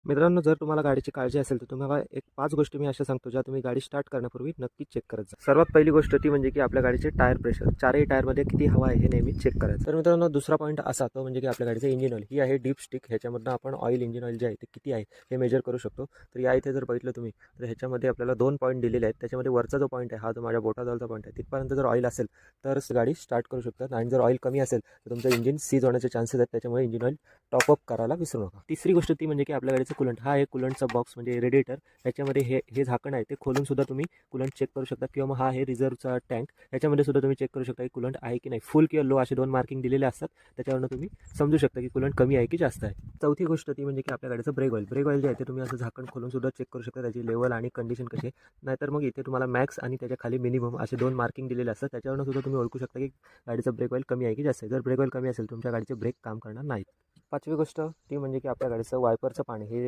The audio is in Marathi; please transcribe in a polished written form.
मित्रांनो, जर तुम्हाला गाडीची काळजी असेल तर तुम्हाला एक 5 गोष्टी मी अशा सांगतो ज्या तुम्ही गाडी स्टार्ट करण्यापूर्वी नक्कीच चेक करत जा. सर्वात पहिली गोष्ट ती म्हणजे की आपल्या गाडीचे टायर प्रेशर, चारही टायरमध्ये किती हवा आहे हे नेहमी चेक करायचं. तर मित्रांनो, दुसरा पॉईंट असा तो म्हणजे की आपल्या गाडीचं इंजिन ऑइल ही आहे डीप स्टिक. ह्याच्यामधनं आपण ऑइल, इंजिन ऑइल जे आहे ते किती आहे हे मेजर करू शकतो. तर या इथे जर बघितलं तुम्ही तर ह्याच्यामध्ये आपल्याला 2 पॉईंट दिलेले आहेत. त्याच्यामध्ये वरचा जो पॉईंट आहे हा जो माझ्या बोटाजवळचा पॉईंट आहे तिथपर्यंत जर ऑइल असेल तरच गाडी स्टार्ट करू शकतात, आणि जर ऑइल कमी असेल तर तुमचं इंजिन सीज होण्याचे चान्सेस आहेत. त्याच्यामुळे इंजिन ऑइल टॉपअप करायला विसरू नका. तिसरी गोष्ट ती म्हणजे की आपल्या गाडीचं कुलंट, हा आहे कुलंटचा बॉक्स म्हणजे रेडिएटर. ह्याच्यामध्ये हे झाकण आहे ते खोलून सुद्धा तुम्ही कुलंट चेक करू शकता, किंवा मग हा आहे रिझर्वचा टँक. ह्याच्यामध्ये सुद्धा तुम्ही चेक करू शकता की कुलंट आहे की नाही. फुल किंवा लो असे 2 मार्किंग दिलेले असतात. त्याच्यावरून तुम्ही समजू शकता की कुलंट कमी आहे की जास्त आहे. चौथी गोष्ट ती म्हणजे की आपल्या गाडीचं ब्रेक ऑइल. ब्रेक ऑइल जे आहे ते तुम्ही असं झाकण खोलून सुद्धा चेक करू शकता, त्याची लेवल आणि कंडिशन कशी आहे. नाहीतर मग इथे तुम्हाला मॅक्स आणि त्याच्या खाली मिनिमम असे 2 मार्किंग दिलेले असतात. त्याच्यावरून सुद्धा तुम्ही ओळखू शकता की गाडीचं ब्रेक ऑइल कमी आहे की जास्त आहे. जर ब्रेक ऑइल कमी असेल तुमच्या गाडीचे ब्रेक काम करणार नाहीत. पाचवी गोष्ट ती म्हणजे की आपल्या गाडीचं वायपरचं पाणी, हे